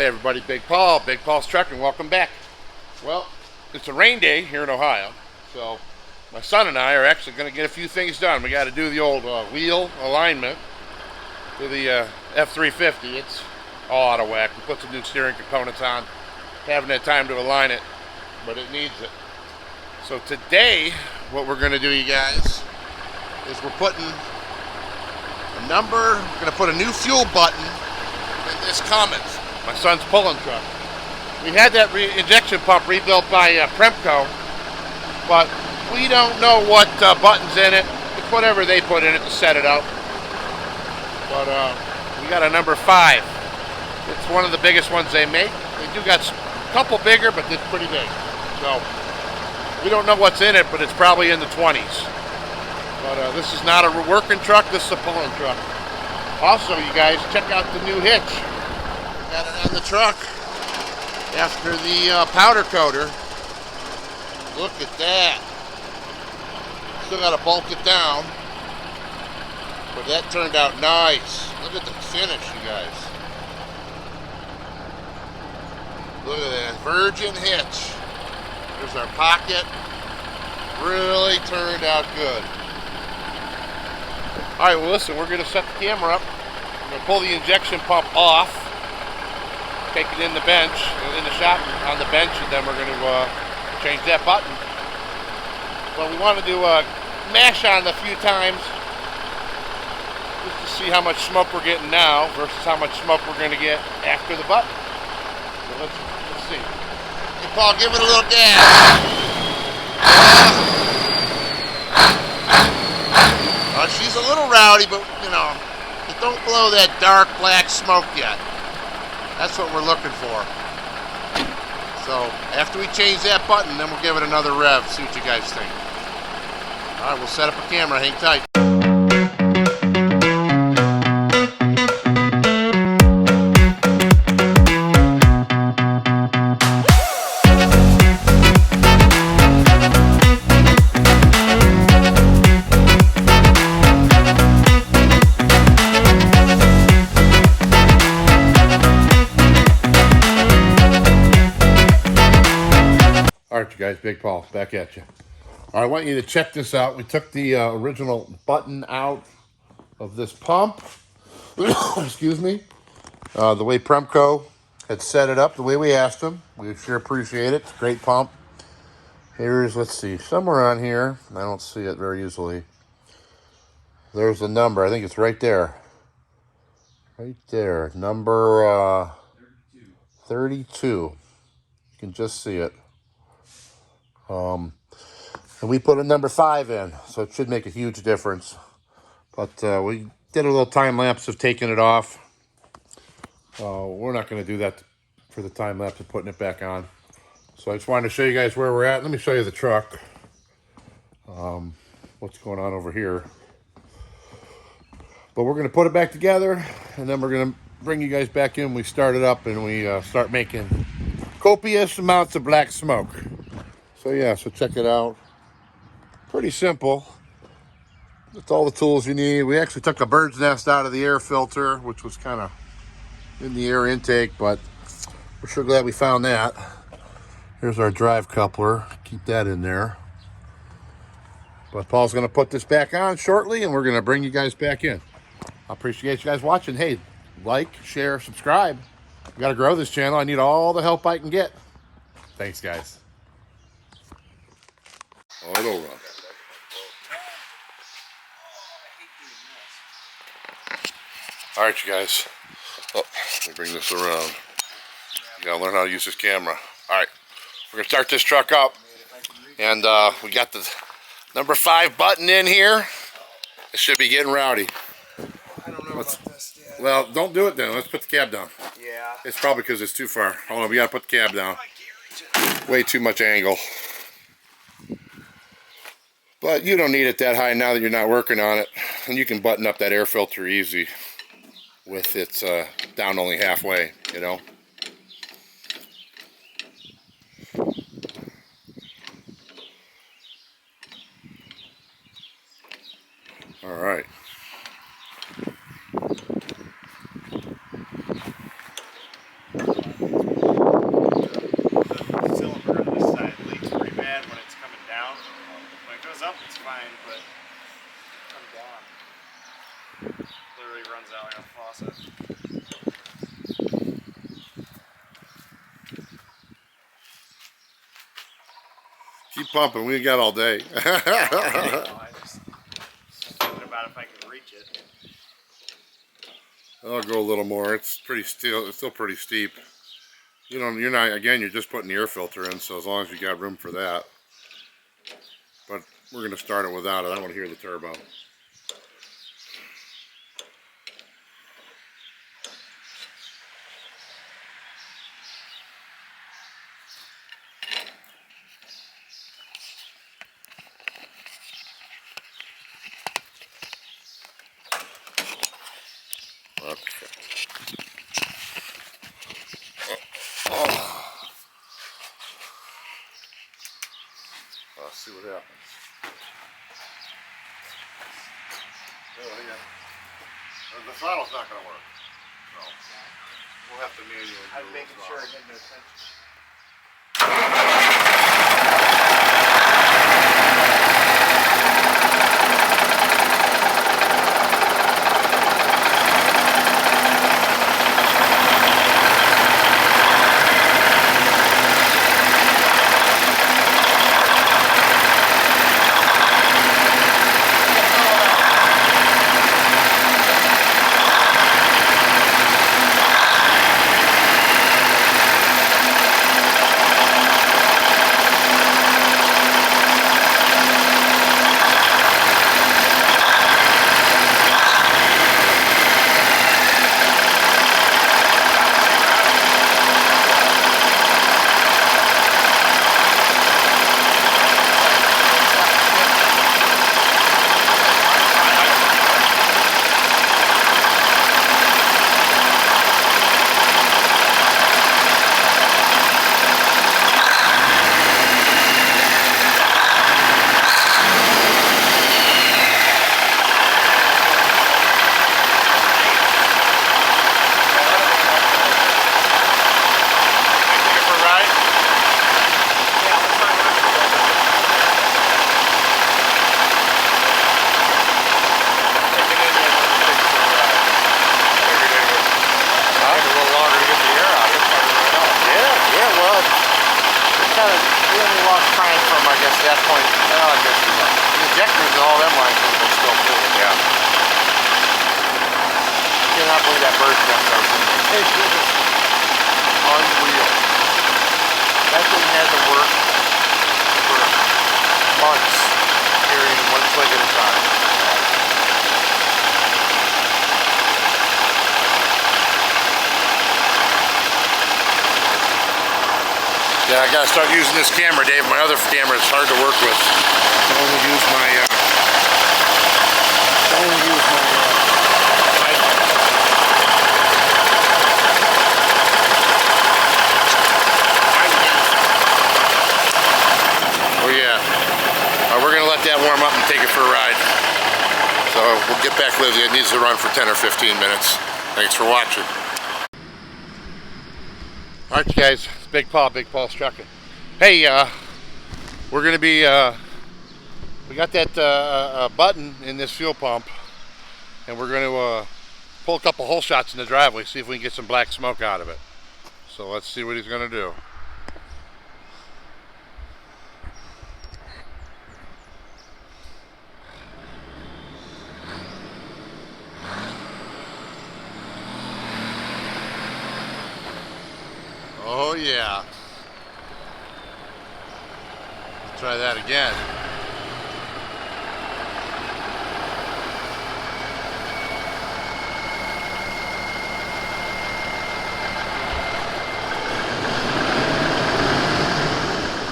Hey everybody, Big Paul's Trucking, welcome back. Well, it's a rain day here in Ohio, so my son and I are actually going to get a few things done. We got to do the old wheel alignment to the F350. It's all out of whack. We put some new steering components on. Haven't had time to align it, but it needs it. So today, what we're going to do, you guys, is we're putting a number, we're going to put a new fuel button in this Cummins, my son's pulling truck. We had that injection pump rebuilt by Premco, but we don't know what button's in it. It's whatever they put in it to set it up. But we got a number 5. It's one of the biggest ones they make. They do got a couple bigger, but it's pretty big. So we don't know what's in it, but it's probably in the 20s. But this is not a working truck. This is a pulling truck. Also, you guys, check out the new hitch. Got it on the truck after the powder coater. Look at that. Still got to bulk it down, but that turned out nice. Look at the finish, you guys. Look at that virgin hitch. There's our pocket. Really turned out good. All right, well listen, we're going to set the camera up. I'm going to pull the injection pump off, take it in the shop on the bench, and then we're going to change that button. Well, we want to do a mash on a few times just to see how much smoke we're getting now versus how much smoke we're going to get after the button. So let's see. Hey Paul, give it a little gas. She's a little rowdy, but you know, don't blow that dark black smoke yet. That's what we're looking for. So after we change that button, then we'll give it another rev, see what you guys think. All right, we'll set up a camera, hang tight. All right, you guys, Big Paul, back at you. All right, I want you to check this out. We took the original button out of this pump. Excuse me. The way Premco had set it up, the way we asked them. We sure appreciate it. It's a great pump. Here's, let's see, somewhere on here. I don't see it very easily. There's the number. I think it's right there. Right there. Number 32. You can just see it. And we put a number 5 in, so it should make a huge difference. But we did a little time lapse of taking it off. We're not going to do that for the time lapse of putting it back on. So I just wanted to show you guys where we're at. Let me show you the truck. What's going on over here. But we're going to put it back together, and then we're going to bring you guys back in. We start it up, and we start making copious amounts of black smoke. So yeah, so check it out. Pretty simple. That's all the tools you need. We actually took a bird's nest out of the air filter, which was kind of in the air intake, but we're sure glad we found that. Here's our drive coupler. Keep that in there. But Paul's going to put this back on shortly, and we're going to bring you guys back in. I appreciate you guys watching. Hey, like, share, subscribe. We got to grow this channel. I need all the help I can get. Thanks, guys. All over. All right, you guys. Oh, let me bring this around. You gotta learn how to use this camera. All right, we're gonna start this truck up, and we got the number 5 button in here. It should be getting rowdy. I don't know about this yet. Well, don't do it then. Let's put the cab down. Yeah. It's probably because it's too far. Hold on, we gotta put the cab down. Way too much angle. But you don't need it that high now that you're not working on it. And you can button up that air filter easy with it down only halfway, you know. All right. pumping. We got all day. I just thinking about if I can reach it. I'll go a little more. It's still pretty steep. You know, you're not, again, you're just putting the air filter in, so as long as you got room for that. But we're going to start it without it. I want to hear the turbo. Okay. Let's see what happens. Oh, yeah. The throttle's not going to work. So we'll have to manually do I'm the making sure I throttle. get no attention. That point, well, I guess the injectors and all them lines are still full. Yeah. I cannot believe that bird's nest I was in there. It was unreal. That thing had to work for months, carrying one twig at a time. Yeah, I gotta start using this camera, Dave. My other camera is hard to work with. I only use my Oh yeah. We're gonna let that warm up and take it for a ride. So we'll get back with you. It needs to run for 10 or 15 minutes. Thanks for watching. Alright guys, it's Big Paul's Trucking. Hey, we're going to be, we got that button in this fuel pump, and we're going to pull a couple hole shots in the driveway, see if we can get some black smoke out of it. So let's see what he's going to do. Oh yeah. Let's try that again.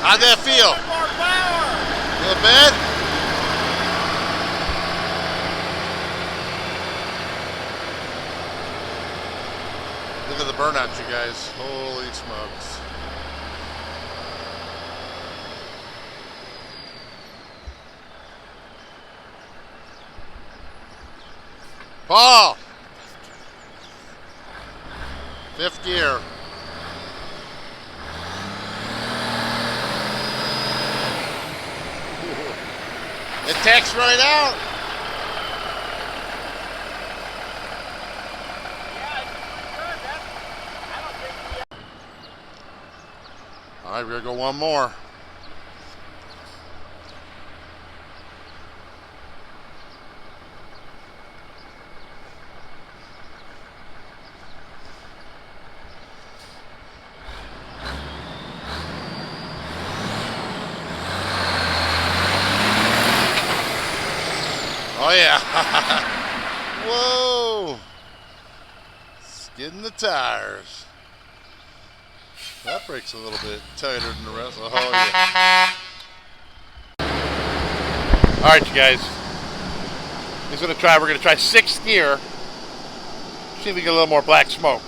How'd that feel? A little bad? Look at the burnout, you guys. Holy smokes. Paul! 5th gear. It takes right out. All right, we're gonna go one more. Whoa! Skidding the tires. That brake's a little bit tighter than the rest. Oh yeah. Alright, you guys. We're gonna try 6th gear. See if we get a little more black smoke.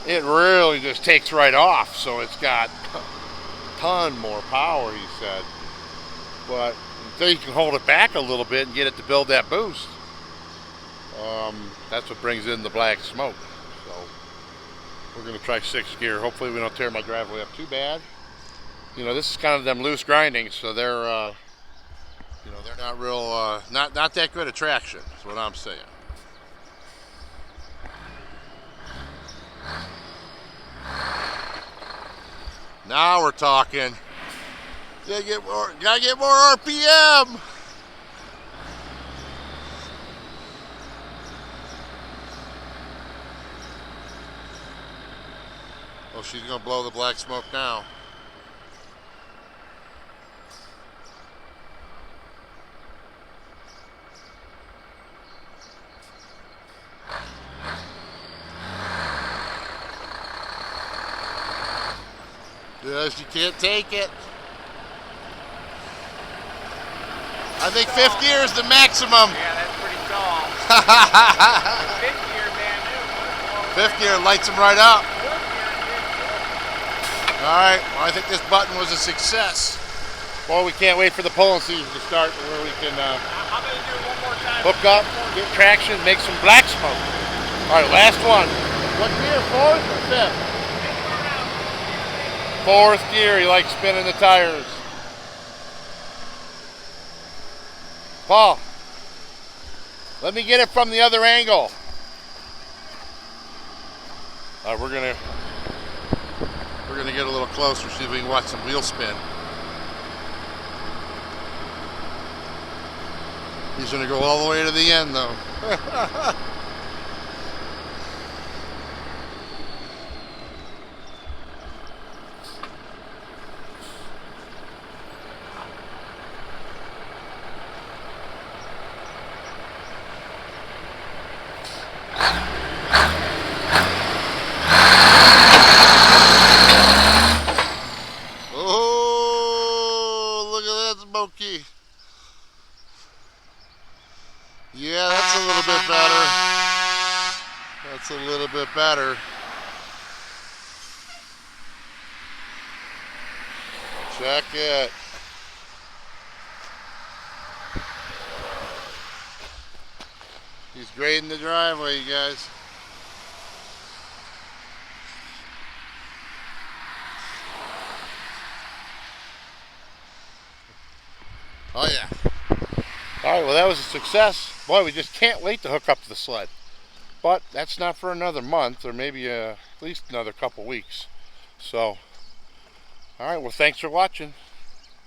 It really just takes right off, so it's got a ton more power, he said. But until you can hold it back a little bit and get it to build that boost, that's what brings in the black smoke. So we're gonna try 6th gear. Hopefully we don't tear my driveway up too bad. You know, this is kind of them loose grindings, so they're you know, they're not real, not that good at traction, is what I'm saying. Now we're talking. Gotta get more RPM. Oh, she's gonna blow the black smoke now. Yes, you can't take it. I think 5th gear is the maximum. Yeah, that's pretty tall. 5th gear, man. 5th gear lights them right up. All right, well, I think this button was a success. Well, we can't wait for the pulling season to start where we can I'm going to do it one more time. hook up, get traction, make some black smoke. All right, last one. What gear, 4th or 5th? 4th gear, he likes spinning the tires. Paul, let me get it from the other angle. All right, we're gonna get a little closer, see if we can watch some wheel spin. He's gonna go all the way to the end though. Smoky. Yeah, that's a little bit better. That's a little bit better. Check it. He's grading the driveway, you guys. Oh yeah. Alright, well that was a success. Boy, we just can't wait to hook up to the sled. But that's not for another month, or maybe at least another couple weeks. So, alright, well thanks for watching.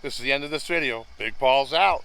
This is the end of this video. Big Paul's out.